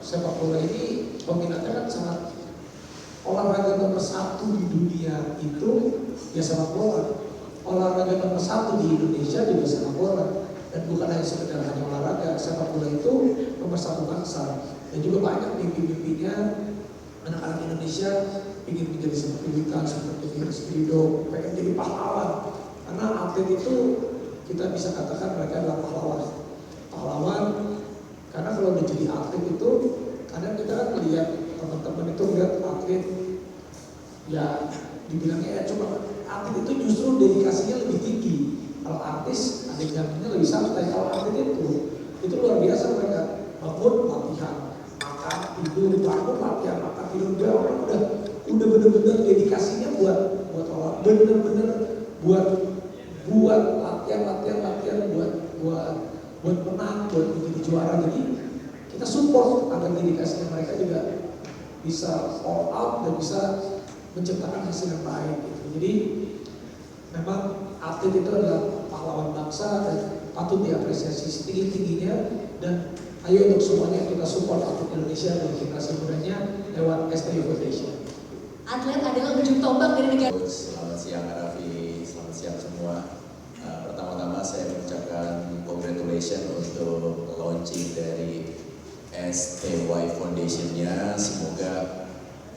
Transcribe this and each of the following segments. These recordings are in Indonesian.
sepak bola ini peminatnya kan sangat, olahraga nomor satu di dunia itu ya sepak bola. Olahraga nomor satu di Indonesia juga sepak bola. Dan bukan hanya sekedar hanya olahraga, sepak bola itu nomor satu bangsa. Dan juga banyak mimpi-mimpinya anak-anak Indonesia ingin menjadi seperti Wika, seperti Ridho, pengen jadi pahlawan. Karena atlet itu kita bisa katakan mereka adalah pahlawan. Pahlawan, karena kalau udah jadi atlet itu, kadang kita kan melihat teman-teman itu lihat atlet, ya dibilangnya ya cuma atlet itu justru dedikasinya lebih tinggi. Kalau artis, ada jamnya lebih santai. Kalau atlet itu luar biasa mereka bangun latihan, makan, tidur, bangun latihan, makan, tidur. Dia orang udah bener-bener dedikasinya buat olahraga, bener-bener buat latihan, buat menang, buat menjadi juara. Jadi kita support agar dedikasinya mereka juga bisa all out dan bisa menciptakan hasil yang baik gitu. Jadi memang atlet itu adalah pahlawan bangsa dan patut diapresiasi setinggi-tingginya. Dan ayo untuk semuanya kita support atlet Indonesia dan generasi mudanya lewat STI Foundation. Atlet adalah ujung tombak dari negara. Selamat siang Raffi, selamat siang semua. Pertama-tama saya mengucapkan congratulations untuk launching dari STY Foundation-nya. Semoga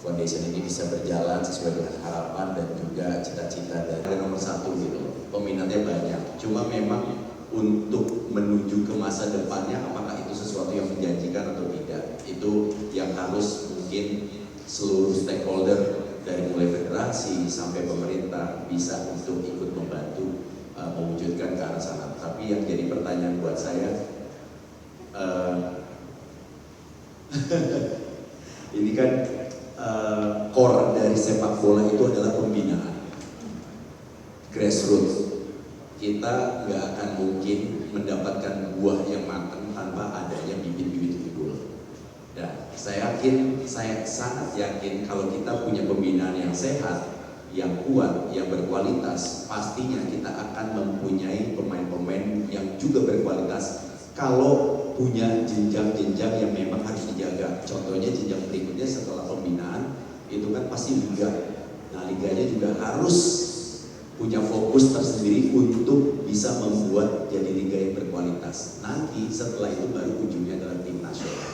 foundation ini bisa berjalan sesuai dengan harapan dan juga cita-cita dari nomor satu gitu. Peminatnya banyak, cuma memang untuk menuju ke masa depannya apakah itu sesuatu yang menjanjikan atau tidak, itu yang harus mungkin seluruh stakeholder dari mulai federasi sampai pemerintah bisa untuk ikut membantu mewujudkan ke arah sana. Tapi yang jadi pertanyaan buat saya, ini kan core dari sepak bola itu adalah pembinaan, grassroots. Kita nggak akan mungkin mendapatkan buah yang matang tanpa adanya bibit-bibit unggul. Dan saya sangat yakin kalau kita punya pembinaan yang sehat, yang kuat, yang berkualitas, pastinya kita akan mempunyai pemain-pemain yang juga berkualitas. Kalau punya jenjang-jenjang yang memang harus dijaga. Contohnya jenjang berikutnya setelah pembinaan itu kan pasti liga. Nah, liganya juga harus punya fokus tersendiri untuk bisa membuat jadi liga yang berkualitas. Nanti setelah itu baru ujungnya adalah tim nasional.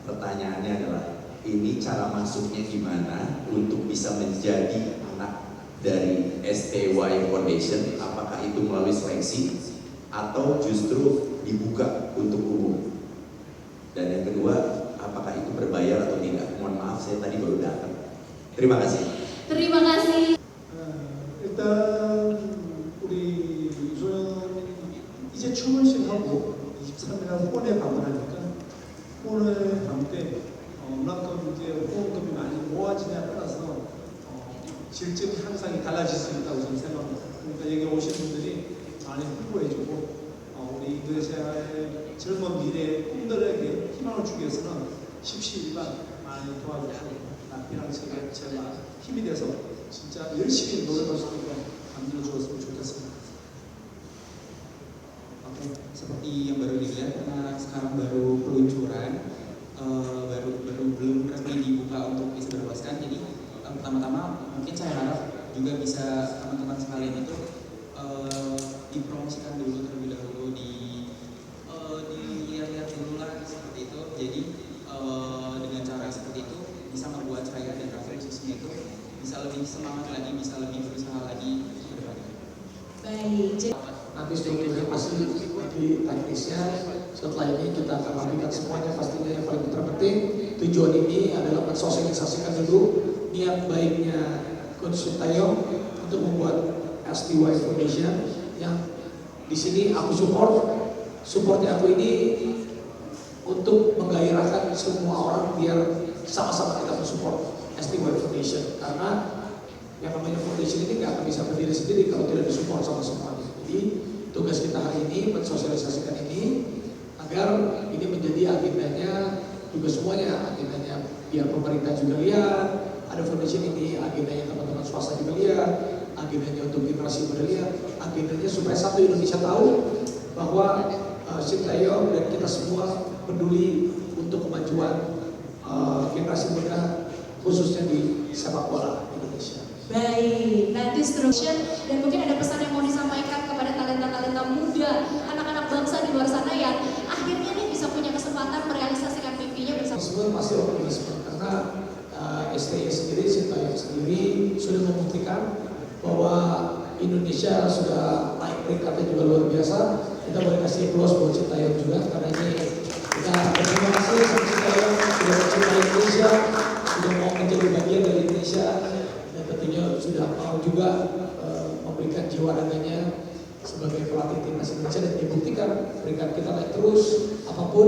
Pertanyaannya adalah, ini cara masuknya gimana untuk bisa menjadi anak dari STY Foundation? Apakah itu melalui seleksi atau justru dibuka untuk umum? Dan yang kedua, apakah itu berbayar atau tidak? Mohon maaf, saya tadi baru datang. Terima kasih. Terima kasih. 일단 우리 유소영 이제 출근식하고 23일날 혼에 밥을 하니까 혼을 밤때 얼마큼 이제 호흡급이 많이 모아지냐에 따라서 질증 향상이 달라질 수 있다고 저는 생각합니다. 그러니까 여기 오신 분들이 많이 홍보해주고 우리 인도네시아의 젊은 미래의 꿈들에게 희망을 주기 위해서는 십시일반 많이 도와주시고 남편이랑 제가 힘이 돼서 진짜 열심히 노력할 수 있도록 만들어 주었으면 좋겠습니다. Oke, seperti yang baru dilihat karena sekarang baru peluncuran, belum resmi dibuka untuk bisa berluaskan. Jadi pertama-tama mungkin saya harap juga bisa teman-teman sekalian itu dipromosikan dulu terlebih dahulu, dilihat-lihat dulu lah seperti itu. Jadi dengan cara seperti itu bisa membuat saya dan Raffi khususnya itu bisa lebih semangat lagi, bisa lebih berusaha lagi ke depannya. Baik. Nanti strukturnya pasti di teknisnya. Setelah ini kita akan rapikan semuanya. Pastinya yang paling terpenting, tujuan ini adalah mensosialisasikan dulu niat baiknya Coach Sintayong untuk membuat STY Foundation. Yang di sini aku supportnya aku ini untuk menggairahkan semua orang biar sama-sama kita mensupport STY Foundation. Karena yang namanya foundation ini nggak akan bisa berdiri sendiri kalau tidak disupport sama semuanya. Jadi tugas kita hari ini mensosialisasikan ini agar ini menjadi agendanya juga semuanya, agendanya biar pemerintah juga lihat ada foundation ini, agendanya teman-teman swasta juga lihat, agendanya untuk generasi muda lihat, agendanya supaya satu Indonesia tahu bahwa Sintayong dan kita semua peduli untuk kemajuan khususnya di sepak bola Indonesia. Baik, nanti seterusnya dan mungkin ada pesan yang mau disampaikan kepada talenta-talenta muda, anak-anak bangsa di luar sana yang akhirnya nih bisa punya kesempatan merealisasikan mimpinya bersama. Semua pasti optimisme karena STY sendiri, Sintayong sendiri sudah membuktikan bahwa Indonesia sudah naik peringkatnya juga luar biasa. Kita boleh kasih plus buat Sintayong juga karena ini kita berterima kasih sama Sintayong sudah mencintai Indonesia, sudah mau menjadi bagian dari Indonesia dan tentunya sudah mau juga memberikan jiwa raganya sebagai pelatih timnas Indonesia dan dibuktikan peringkat kita naik terus apapun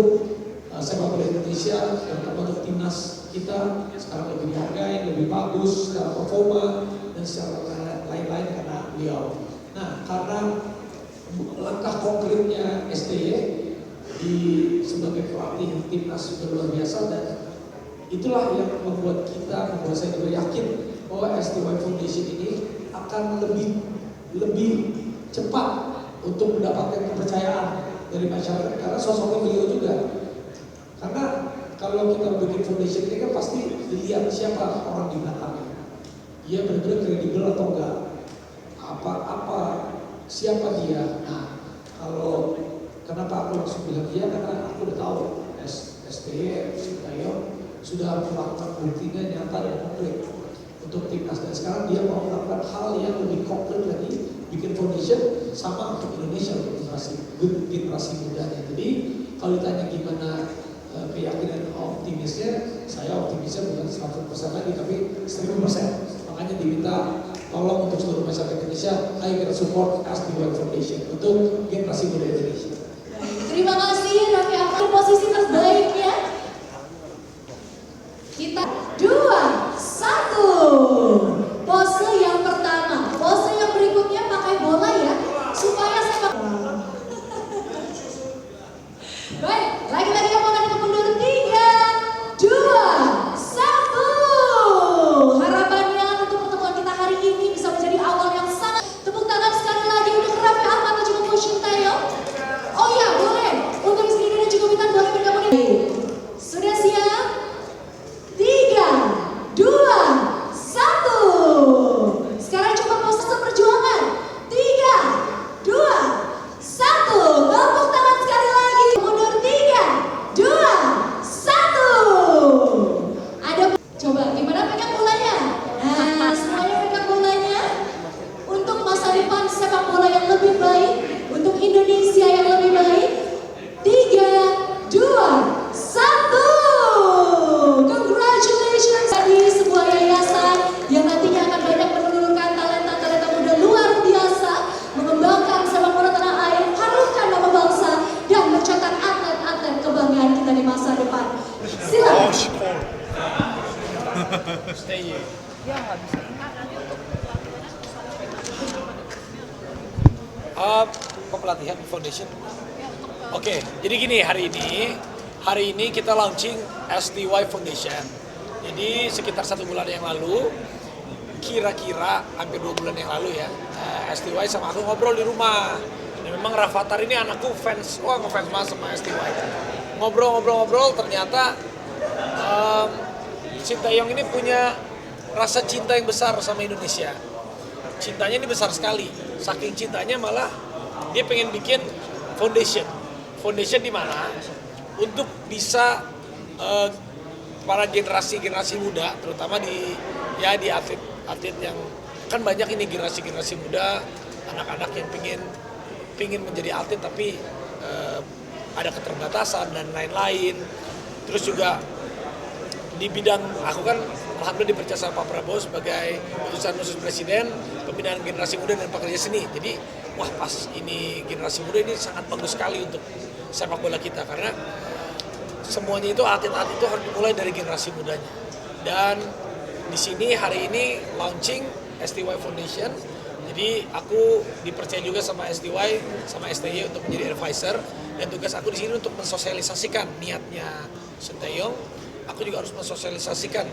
sepak bola Indonesia terutama untuk timnas kita sekarang lebih dihargai, lebih bagus secara performa dan secara lain-lain karena beliau. Nah, karena langkah konkretnya STY di sebagai pelatih timnas sudah luar biasa dan itulah yang membuat saya juga yakin bahwa STY Foundation ini akan lebih cepat untuk mendapatkan kepercayaan dari masyarakat karena sosoknya beliau juga. Karena kalau kita bikin foundation ini kan pasti dilihat siapa orang di belakangnya. Dia benar-benar kredibel atau enggak? Siapa dia? Nah, kalau kenapa aku langsung bilang dia karena aku udah tahu STY Sintayong sudah melakukan buktinya nyata dan konkret untuk timnas dan sekarang dia mau melakukan hal yang lebih konkret lagi, bikin foundation sama untuk Indonesia untuk generasi mudanya. Jadi kalau ditanya gimana keyakinan optimisnya, saya optimisnya bukan 100% lagi tapi 1000%. Makanya diminta tolong untuk seluruh masyarakat Indonesia, ayo kita support STY Foundation untuk generasi muda Indonesia. Terima kasih Raffi Ahmad, posisi terbaiknya. Kita 2, 1. Pose yang pertama, pose yang berikutnya pakai bola ya, supaya sepak. Baik, lagi-lagi kamu akan mundur 3, 2, 1. Harapannya untuk pertemuan kita hari ini bisa menjadi awal yang sangat. Tepuk tangan sekali lagi untuk Raffi Ahmad dan juga Coach Sintayong. Oh ya, boleh. Untuk istri dan juga Witan boleh bergabung ini. Sudah siap? 3, 2, 1. Sekarang coba pose perjuangan. 3, 2, 1. Tepuk tangan sekali lagi. Mundur 3, 2, 1. Ada coba gimana pegang bolanya? Nah, semuanya pegang bolanya. Untuk masa depan sepak bola yang lebih baik, untuk Indonesia yang lebih baik. 3, 2, 1. Congratulations di sebuah yayasan yang nantinya akan banyak menelurkan talenta-talenta muda luar biasa, mengembangkan sepak bola tanah air, harumkan nama bangsa dan mencetak atlet-atlet kebanggaan kita di masa depan. Silakan. Pelatihan foundation. Oke, jadi gini hari ini kita launching STY Foundation. Jadi sekitar 1 bulan yang lalu, kira-kira hampir 2 bulan yang lalu ya, STY sama aku ngobrol di rumah. Dan memang Rafathar ini anakku ngefans banget sama STY. Ngobrol-ngobrol ternyata Sintayong ini punya rasa cinta yang besar sama Indonesia. Cintanya ini besar sekali. Saking cintanya malah dia pengen bikin foundation di mana untuk bisa para generasi muda, terutama di atlet yang kan banyak ini generasi muda, anak-anak yang pingin menjadi atlet tapi ada keterbatasan dan lain-lain. Terus juga di bidang aku kan alhamdulillah dipercaya sama Pak Prabowo sebagai utusan khusus Presiden pembinaan generasi muda dan pekerja seni. Jadi wah pas ini generasi muda ini sangat bagus sekali untuk sepak bola kita karena semuanya itu atlet-atlet itu harus dimulai dari generasi mudanya. Dan di sini hari ini launching STY Foundation. Jadi aku dipercaya juga sama STY sama STY untuk menjadi advisor dan tugas aku di sini untuk mensosialisasikan niatnya Sintayong. Aku juga harus mensosialisasikan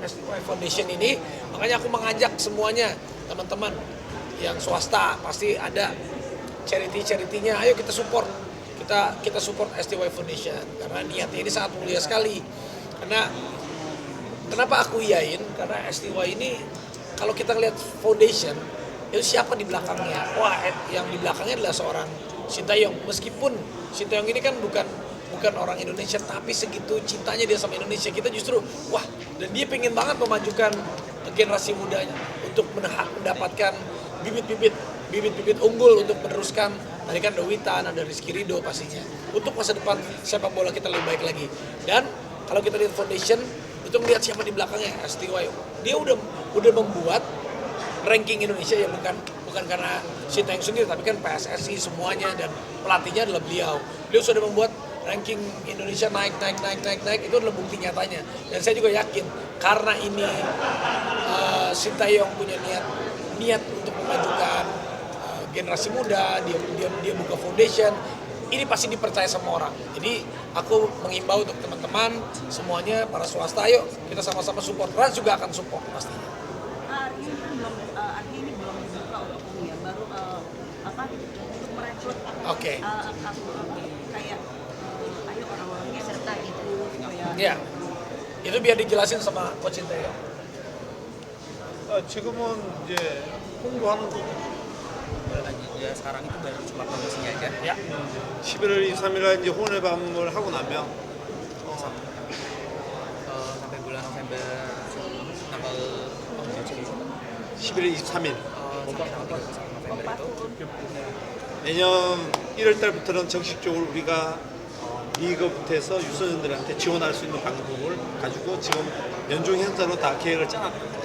STY Foundation ini. Makanya aku mengajak semuanya teman-teman yang swasta pasti ada charity-nya. Ayo kita support. Kita support STY Foundation karena niatnya ini sangat mulia sekali. Karena kenapa aku iyain? Karena STY ini kalau kita lihat foundation, itu siapa di belakangnya? Wah, yang di belakangnya adalah seorang Sintayong. Meskipun Sintayong ini kan bukan orang Indonesia, tapi segitu cintanya dia sama Indonesia. Kita justru, wah, dan dia pengen banget memajukan generasi mudanya untuk mendapatkan bibit-bibit unggul untuk meneruskan. Tadi kan Witan, ada Rizky Ridho pastinya. Untuk masa depan sepak bola kita lebih baik lagi. Dan kalau kita lihat foundation, itu melihat siapa di belakangnya, STY. Dia udah membuat ranking Indonesia ya, bukan karena Sintayong sendiri, tapi kan PSSI semuanya dan pelatihnya adalah beliau. Beliau sudah membuat ranking Indonesia naik, itu adalah bukti nyatanya. Dan saya juga yakin karena ini Sintayong punya niat untuk memajukan generasi muda, dia buka foundation, ini pasti dipercaya sama orang. Jadi aku mengimbau untuk teman-teman semuanya, para swasta, ayo kita sama-sama support. Rans juga akan support pastinya. Artinya ini belum dibuka untuk umum ya, baru untuk merekrut Oke. kayak ayo orang-orangnya serta gitu ya. Ya, itu biar dijelasin sama Coach Sintayong. 지금은 이제 홍보하는 거. Ya sekarang itu baru cuma promosinya aja. Ya. 11월 23일 날 이제 혼의 밤을 하고 나면 Sampai bulan November tanggal 11월 23일 sampai tanggal 31 November itu 내년 1월 달부터는 정식적으로 우리가 리그부터 해서 유소년들한테 지원할 수 있는 방법을 가지고 지금 연중 현사로 다 계획을 짜놨거든요.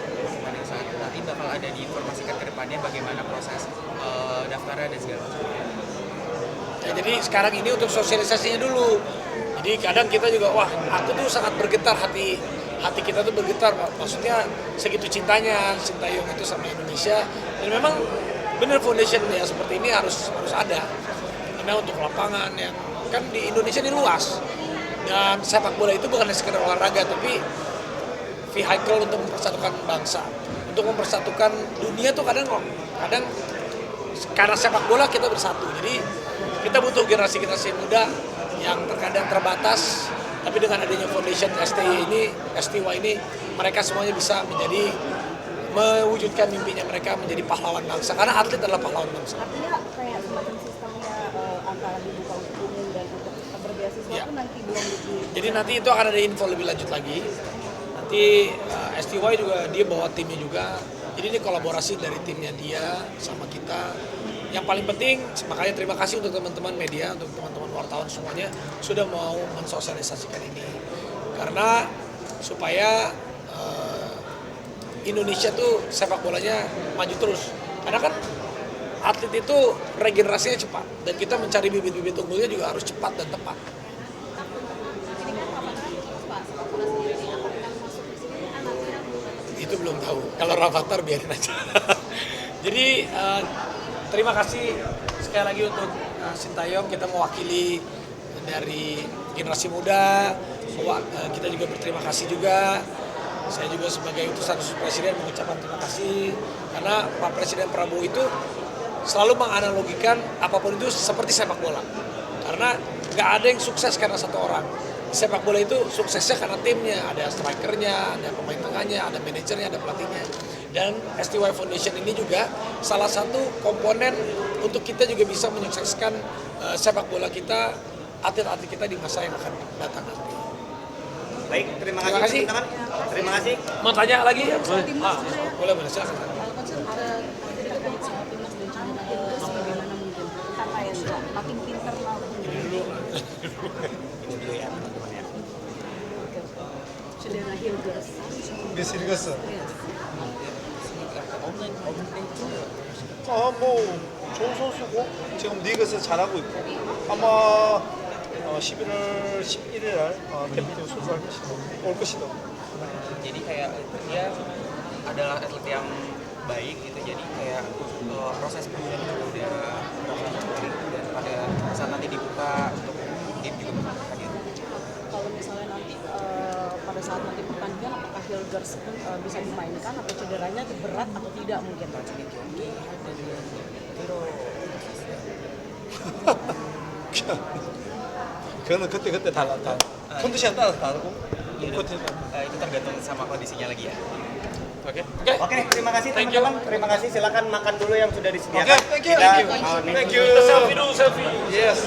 pada saat nanti bakal ada diinformasikan ke depannya bagaimana proses daftarnya dan segala macam. Ya, jadi sekarang ini untuk sosialisasinya dulu. Jadi kadang kita juga, wah, aku tuh sangat bergetar, hati kita tuh bergetar. Maksudnya segitu cintanya Sintayong itu sama Indonesia. Dan memang benar foundation ya seperti ini harus ada. Karena untuk lapangan yang kan di Indonesia ini luas. Dan sepak bola itu bukan hanya sekedar olahraga, tapi vehicle untuk mempersatukan bangsa, untuk mempersatukan dunia tuh kadang karena sepak bola kita bersatu. Jadi kita butuh generasi muda yang terkadang terbatas, tapi dengan adanya foundation STY ini mereka semuanya bisa mewujudkan mimpinya mereka menjadi pahlawan bangsa, karena atlet adalah pahlawan bangsa. Artinya kayak semacam sistemnya antara dibuka untuk umum dan untuk berbeasiswa Ya. itu nanti belum Jadi nanti itu akan ada info lebih lanjut lagi. Nanti STY juga dia bawa timnya juga. Jadi ini kolaborasi dari timnya dia sama kita. Yang paling penting, makanya terima kasih untuk teman-teman media, untuk teman-teman wartawan semuanya sudah mau mensosialisasikan ini. Karena supaya Indonesia tuh sepak bolanya maju terus. Karena kan atlet itu regenerasinya cepat dan kita mencari bibit-bibit unggulnya juga harus cepat dan tepat. Itu belum tahu. Kalau Rafathar biarin aja. Jadi terima kasih sekali lagi untuk Sintayong, kita mewakili dari generasi muda. Kita juga berterima kasih juga. Saya juga sebagai utusan Presiden mengucapkan terima kasih karena Pak Presiden Prabowo itu selalu menganalogikan apapun itu seperti sepak bola. Karena nggak ada yang sukses karena satu orang. Sepak bola itu suksesnya karena timnya, ada strikernya, ada pemain tengahnya, ada manajernya, ada pelatihnya. Dan STY Foundation ini juga salah satu komponen untuk kita juga bisa menyukseskan sepak bola kita, atlet-atlet kita di masa yang akan datang nanti. Baik, terima Terima kasih kasih. teman-teman. Terima kasih. Mau tanya lagi? Boleh, silakan. Concern terkait sama timnas dan juga bagaimana mungkin kata yang makin pinter lah. Ini dulu. Ini dulu ya teman-teman ya. Cedera Hilgers. 미스 읽었어. 뭐 좋은 선수고 지금 리그에서 잘하고 있고 아마 11월 11일 날 대표팀 소속할 것이다. 올 것이다. Jadi kayak dia adalah atlet yang baik gitu, jadi kayak proses pemulihan juga udah baik dan pada saat nanti dibuka untuk tim juga bakal hadir. Kalau misalnya nanti pada saat nanti pertandingan apakah Hilgers bisa dimainkan atau cederanya berat atau tidak mungkin? 그거는 그때 달라. 컨디션 따라서 다르고 Itu tergantung sama kondisinya lagi ya. Oke. Oke, terima kasih Thank you. teman-teman. Terima kasih. Silakan makan dulu yang sudah disediakan. Oke, thank you. Kita Thank you. mau minum Thank you. dulu. Selfie dulu, selfie. Yes.